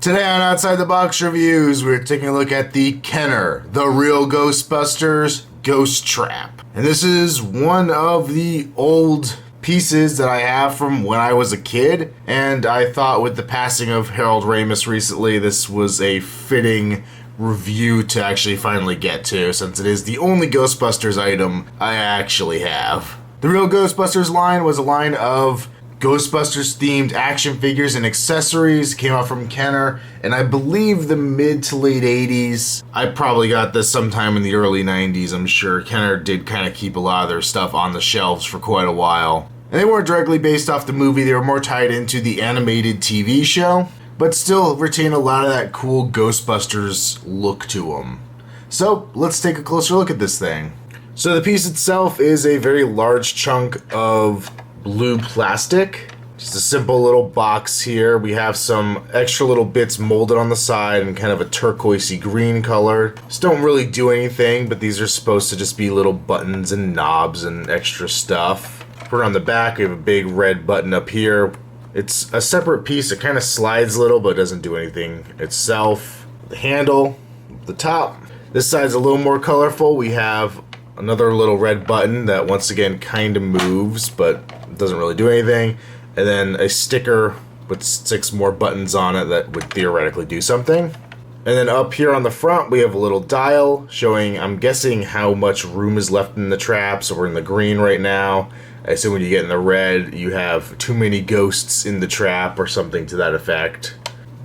Today on Outside the Box Reviews, we're taking a look at the Kenner, the real Ghostbusters Ghost Trap. And this is one of the old pieces that I have from when I was a kid, and I thought with the passing of Harold Ramis recently, this was a fitting review to actually finally get to, since it is the only Ghostbusters item I actually have. The real Ghostbusters line was a line of Ghostbusters themed action figures and accessories. Came out from Kenner, and I believe the mid to late 80s. I probably got this sometime in the early 90s, I'm sure. Kenner did kind of keep a lot of their stuff on the shelves for quite a while. And they weren't directly based off the movie, they were more tied into the animated TV show, but still retain a lot of that cool Ghostbusters look to them. So let's take a closer look at this thing. So the piece itself is a very large chunk of blue plastic. Just a simple little box here. We have some extra little bits molded on the side in kind of a turquoisey green color. Just don't really do anything, but these are supposed to just be little buttons and knobs and extra stuff. Put it on the back, we have a big red button up here. It's a separate piece. It kind of slides a little, but doesn't do anything itself. The handle, the top. This side's a little more colorful. We have another little red button that once again kind of moves, but doesn't really do anything. And then a sticker with 6 more buttons on it that would theoretically do something. And then up here on the front, we have a little dial showing, I'm guessing, how much room is left in the trap. So we're in the green right now. I assume when you get in the red, you have too many ghosts in the trap or something to that effect.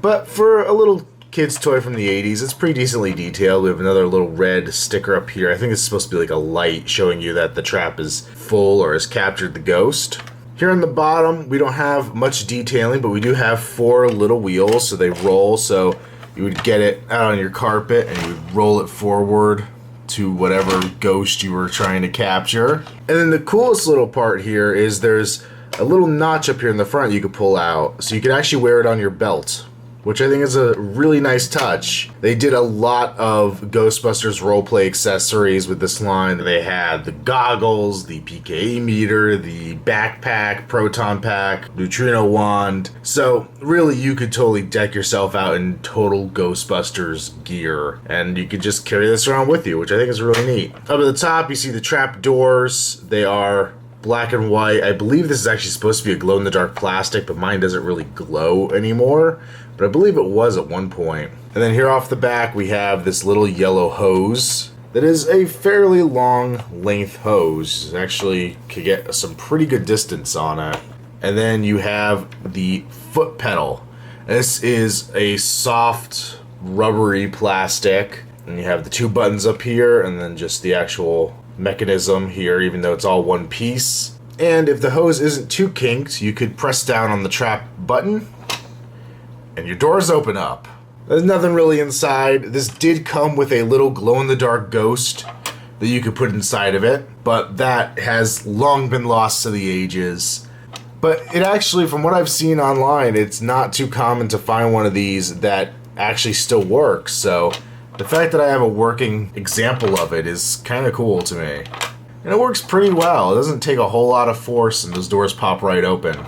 But for a little kid's toy from the 80s, it's pretty decently detailed. We have another little red sticker up here. I think it's supposed to be like a light showing you that the trap is full or has captured the ghost. Here on the bottom, we don't have much detailing, but we do have 4 little wheels, so they roll. So you would get it out on your carpet and you would roll it forward to whatever ghost you were trying to capture. And then the coolest little part here is there's a little notch up here in the front you could pull out, so you could actually wear it on your belt, which I think is a really nice touch. They did a lot of Ghostbusters roleplay accessories with this line. They had the goggles, the PKE meter, the backpack, proton pack, neutrino wand. So really you could totally deck yourself out in total Ghostbusters gear, and you could just carry this around with you, which I think is really neat. Up at the top you see the Trapdoors. They are black and white. I believe this is actually supposed to be a glow-in-the-dark plastic, but mine doesn't really glow anymore. But I believe it was at one point. And then here off the back, we have this little yellow hose that is a fairly long length hose. It actually could get some pretty good distance on it. And then you have the foot pedal. This is a soft, rubbery plastic. And you have the 2 buttons up here, and then just the actual mechanism here, even though it's all one piece. And if the hose isn't too kinked, you could press down on the trap button and your doors open up. There's nothing really inside. This did come with a little glow-in-the-dark ghost that you could put inside of it, but that has long been lost to the ages. But it actually, from what I've seen online, it's not too common to find one of these that actually still works, so the fact that I have a working example of it is kind of cool to me. And it works pretty well. It doesn't take a whole lot of force and those doors pop right open.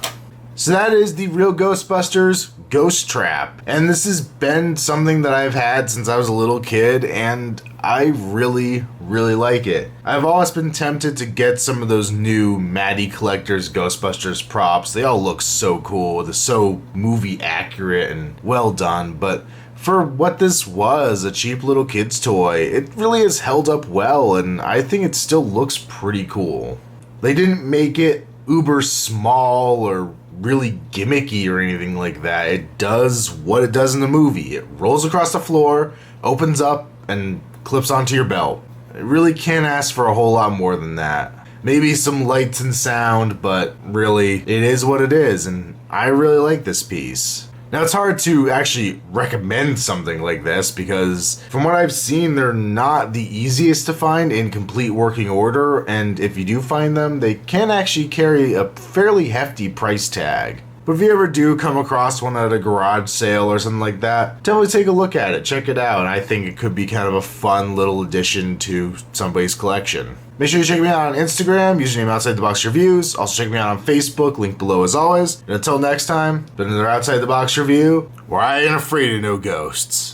So that is the real Ghostbusters Ghost Trap. And this has been something that I've had since I was a little kid, and I really, really like it. I've always been tempted to get some of those new Matty Collector's Ghostbusters props. They all look so cool. They're so movie accurate and well done, but for what this was, a cheap little kid's toy, it really has held up well, and I think it still looks pretty cool. They didn't make it uber small or really gimmicky or anything like that. It does what it does in the movie. It rolls across the floor, opens up, and clips onto your belt. It really can't ask for a whole lot more than that. Maybe some lights and sound, but really, it is what it is, and I really like this piece. Now, it's hard to actually recommend something like this because from what I've seen, they're not the easiest to find in complete working order, and if you do find them, they can actually carry a fairly hefty price tag. But if you ever do come across one at a garage sale or something like that, definitely take a look at it, check it out. I think it could be kind of a fun little addition to somebody's collection. Make sure you check me out on Instagram, username Outside the Box Reviews. Also check me out on Facebook, link below as always. And until next time, been another Outside the Box review, where I ain't afraid of no ghosts.